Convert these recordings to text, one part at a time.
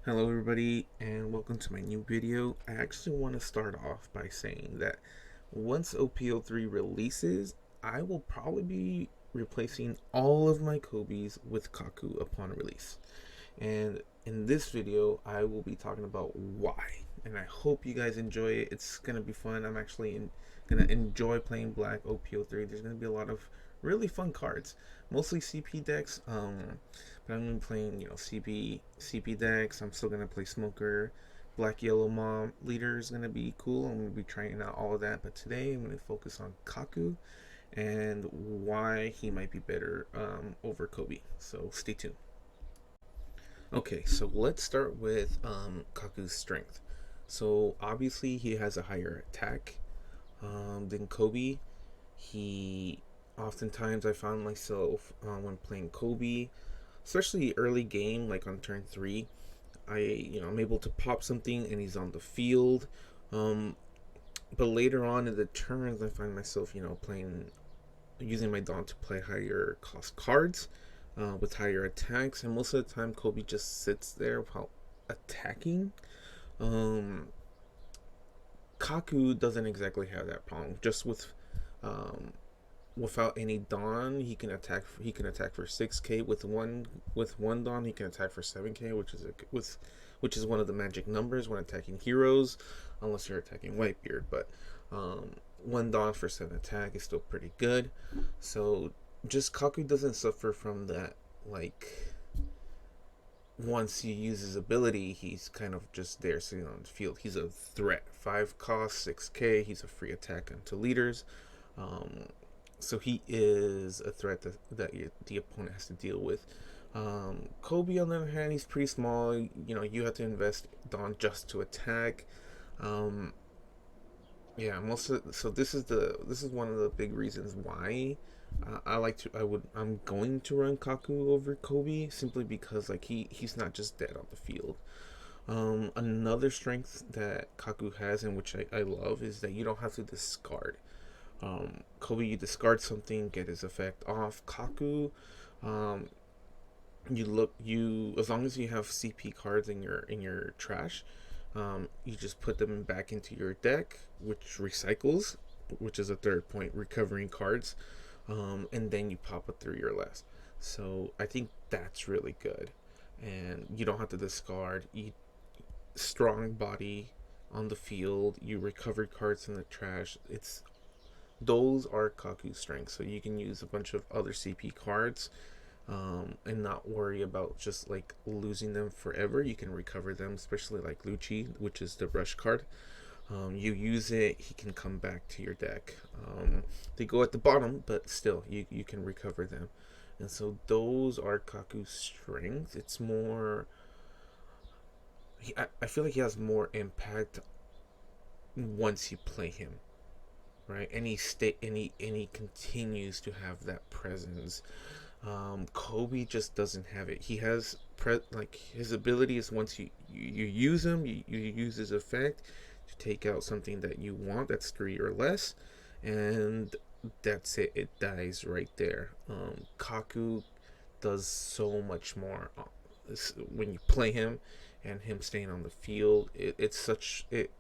Hello everybody and welcome to my new video. I actually want to start off by saying that once OP03 releases, I will probably be replacing all of my Kobys with Kaku upon release. And in this video, I will be talking about why. And I hope you guys enjoy it. It's going to be fun. I'm actually going to enjoy playing Black OP03. There's going to be a lot of really fun cards. Mostly CP decks. But I'm going to be playing, CP decks. I'm still going to play Smoker. Black Yellow Mom Leader is going to be cool. I'm going to be trying out all of that. But today I'm going to focus on Kaku and why he might be better over Koby. So stay tuned. Okay, so let's start with Kaku's strength. So obviously he has a higher attack than Koby. He oftentimes I found myself when playing Koby, especially early game, like on turn three, I'm able to pop something and he's on the field. Um, but later on in the turns, I find myself playing using my Dawn to play higher cost cards with higher attacks, and most of the time Koby just sits there while attacking. Um, Kaku doesn't exactly have that problem. Just um, without any Dawn, he can attack. He can attack for 6K with one Dawn. He can attack for 7K, which is one of the magic numbers when attacking heroes, unless you're attacking Whitebeard. But one Dawn for 7 attack is still pretty good. So just Kaku doesn't suffer from that, like, once he uses his ability, he's kind of just there sitting on the field. He's a threat. 5 cost, 6K. He's a free attack onto leaders. Um, so he is a threat the opponent has to deal with. Koby, on the other hand, he's pretty small. You have to invest Dawn just to attack. Um, yeah, so this is one of the big reasons why I'm going to run Kaku over Koby, simply because like he's not just dead on the field. Another strength that Kaku has, and which I love, is that you don't have to discard. Koby, you discard something, get his effect off. Kaku, um, you as long as you have CP cards in your trash, you just put them back into your deck, which recycles, which is a third point, recovering cards, and then you pop a 3 or less. So I think that's really good, and you don't have to discard. You strong body on the field. You recovered cards in the trash. Those are Kaku's strengths. So you can use a bunch of other CP cards and not worry about just like losing them forever. You can recover them, especially like Lucci, which is the rush card. You use it, he can come back to your deck. They go at the bottom, but still, you can recover them. And so those are Kaku's strengths. It's more. I feel like he has more impact once you play him, right? And he continues to have that presence. Koby just doesn't have it. He has like his ability is once you use him, you use his effect to take out something that you want that's 3 or less, and that's it. It dies right there. Kaku does so much more when you play him, and him staying on the field. It's such it.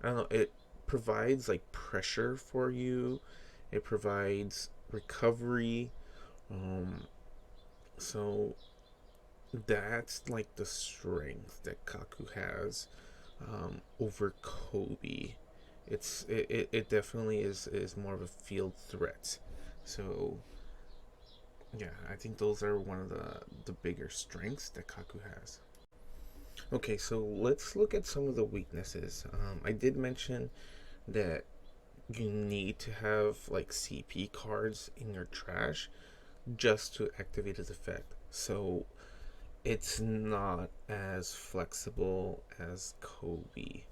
I don't know. It provides like pressure for you. It provides recovery. Um, so that's like the strength that Kaku has over Koby. It definitely is more of a field threat. So yeah, I think those are one of the bigger strengths that Kaku has. Okay, so let's look at some of the weaknesses. I did mention that you need to have like CP cards in your trash just to activate his effect. So it's not as flexible as Koby.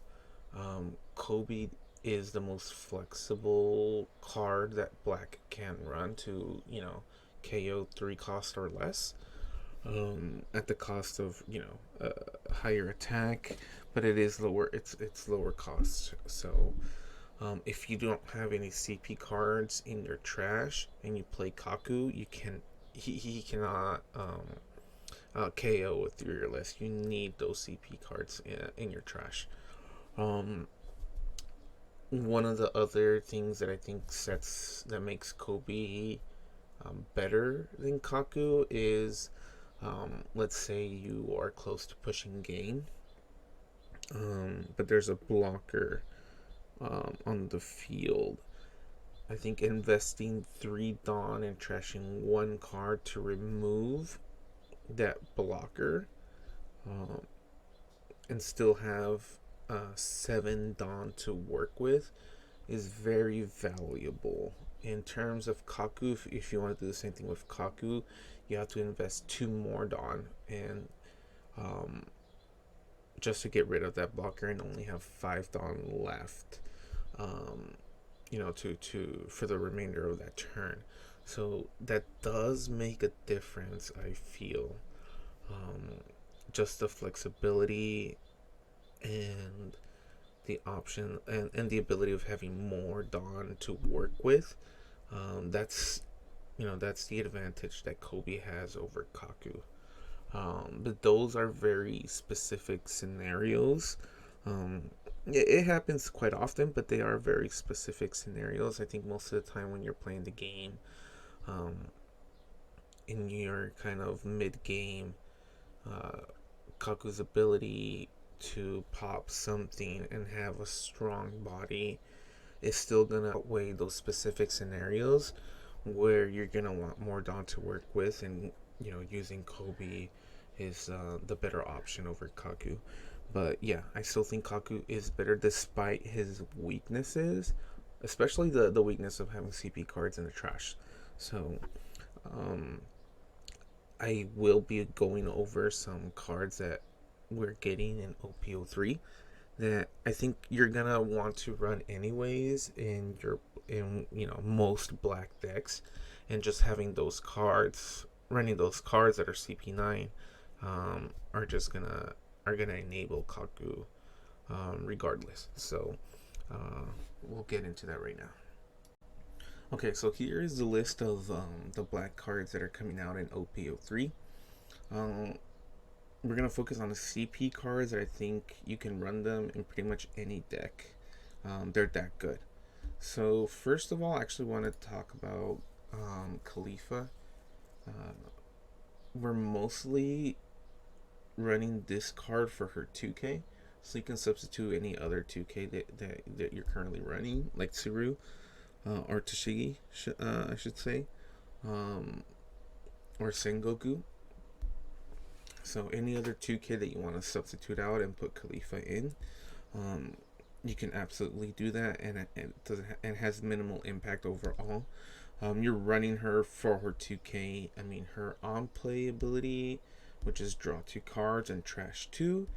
Koby is the most flexible card that Black can run to, KO 3 cost or less. At the cost of higher attack, but it is lower. It's lower cost. So if you don't have any CP cards in your trash and you play Kaku, you can he cannot KO with 3 or less. You need those CP cards in your trash. Um, One of the other things that I think makes Koby better than Kaku is, let's say you are close to pushing game, but there's a blocker on the field. I think investing 3 Dawn and trashing 1 card to remove that blocker, um, and still have 7 Dawn to work with is very valuable. In terms of Kaku, if you want to do the same thing with Kaku, you have to invest 2 more Dawn and um, just to get rid of that blocker and only have 5 Dawn left. Um, to for the remainder of that turn. So that does make a difference, I feel. Um, just the flexibility and the option and the ability of having more Dawn to work with. That's that's the advantage that Koby has over Kaku. But those are very specific scenarios. Um, it happens quite often, but they are very specific scenarios. I think most of the time when you're playing the game, um, in your kind of mid game, uh, Kaku's ability to pop something and have a strong body is still gonna outweigh those specific scenarios where you're gonna want more Dawn to work with, and using Koby is the better option over Kaku. But yeah, I still think Kaku is better despite his weaknesses, especially the weakness of having CP cards in the trash. So um, I will be going over some cards that we're getting in OP03 that I think you're gonna want to run anyways in most black decks, and just having those cards, running those cards that are CP9, are just gonna enable Kaku, regardless. So we'll get into that right now. Okay, so here is the list of the black cards that are coming out in OP03. Um, we're gonna focus on the CP cards that I think you can run them in pretty much any deck. They're that good. So first of all, I actually want to talk about Khalifa. Uh, we're mostly running this card for her 2K, so you can substitute any other 2K that you're currently running, like Tsuru or Toshigi, I should say, um, or Sengoku. So any other 2K that you want to substitute out and put Khalifa in, um, you can absolutely do that, and it doesn't and has minimal impact overall. You're running her for her 2K. I mean, her on play ability, which is draw 2 cards and trash 2,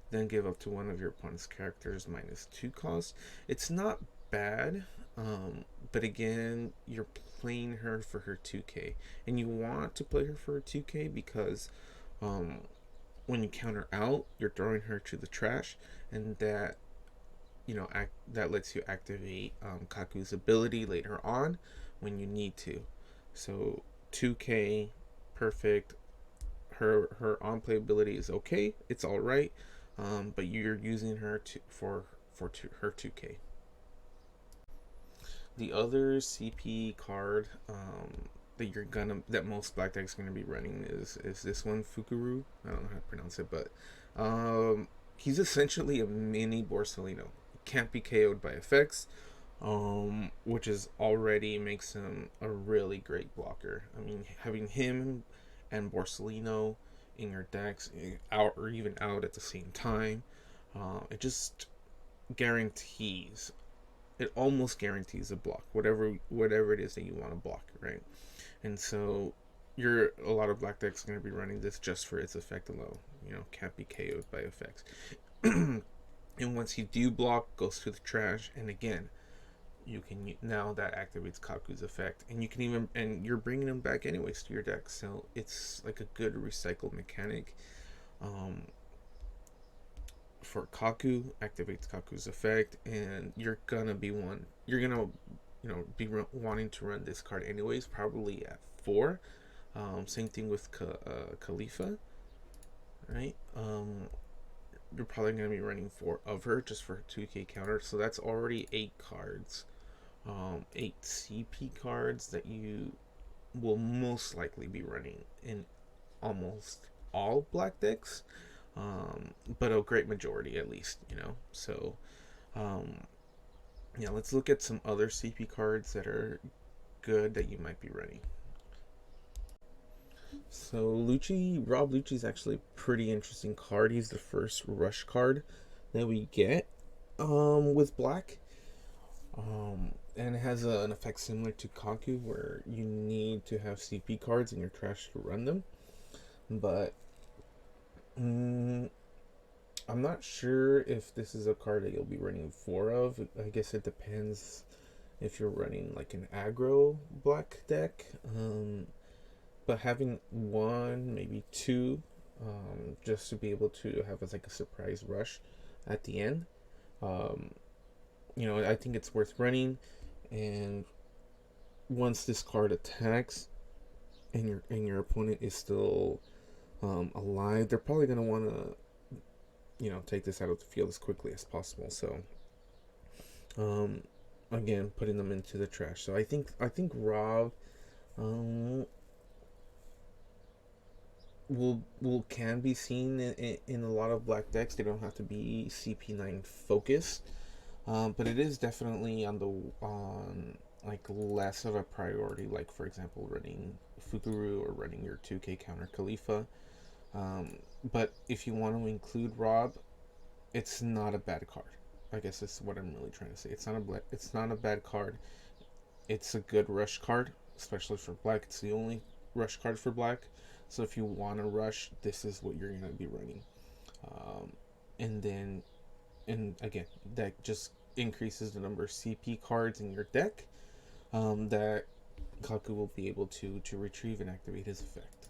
then give up to one of your opponent's characters -2 cost. It's not bad, but again, you're playing her for her 2K, and you want to play her for her 2K because um, when you counter out, you're throwing her to the trash, and that lets you activate Kaku's ability later on when you need to. So 2K, perfect. Her on play ability is okay. It's all right, but you're using her her 2K. The other CP card that most black decks gonna be running is this one, Fukuru. I don't know how to pronounce it, but he's essentially a mini Borsellino. Can't be KO'd by effects, which is already makes him a really great blocker. I mean, having him and Borsellino in your decks, out or even out at the same time, it just guarantees it almost guarantees a block, whatever it is that you want to block, right? And so a lot of black decks are going to be running this just for its effect alone. Can't be KO'd by effects. And once you do block, goes to the trash, and again, you can now that activates Kaku's effect, and you can and you're bringing them back anyways to your deck, so it's like a good recycle mechanic. For Kaku, activates Kaku's effect, and you're gonna be wanting to run this card anyways, probably at 4. Same thing with Khalifa. right? You're probably going to be running 4 of her just for 2k counter, so that's already 8 cards. 8 CP cards that you will most likely be running in almost all black decks, but a great majority at least, you know. So, um, yeah, let's look at some other CP cards that are good that you might be running. So Rob Lucci is actually a pretty interesting card. He's the first rush card that we get with black. And it has an effect similar to Kaku where you need to have CP cards in your trash to run them. But I'm not sure if this is a card that you'll be running 4 of. I guess it depends if you're running like an aggro black deck. But having 1, maybe 2, just to be able to have as like a surprise rush at the end. Um, I think it's worth running. And once this card attacks, and your opponent is still alive, they're probably gonna want to take this out of the field as quickly as possible. So um, again, putting them into the trash. So I think Rob um, will can be seen in a lot of black decks. They don't have to be CP9 focused, but it is definitely on like less of a priority. Like for example, running Fukuru or running your 2K counter Khalifa. But if you want to include Rob, it's not a bad card. I guess that's what I'm really trying to say. It's not a bad card. It's a good rush card, especially for black. It's the only rush card for black. So if you want to rush, this is what you're gonna be running. Um, and then, and again, that just increases the number of CP cards in your deck that Kaku will be able to retrieve and activate his effect.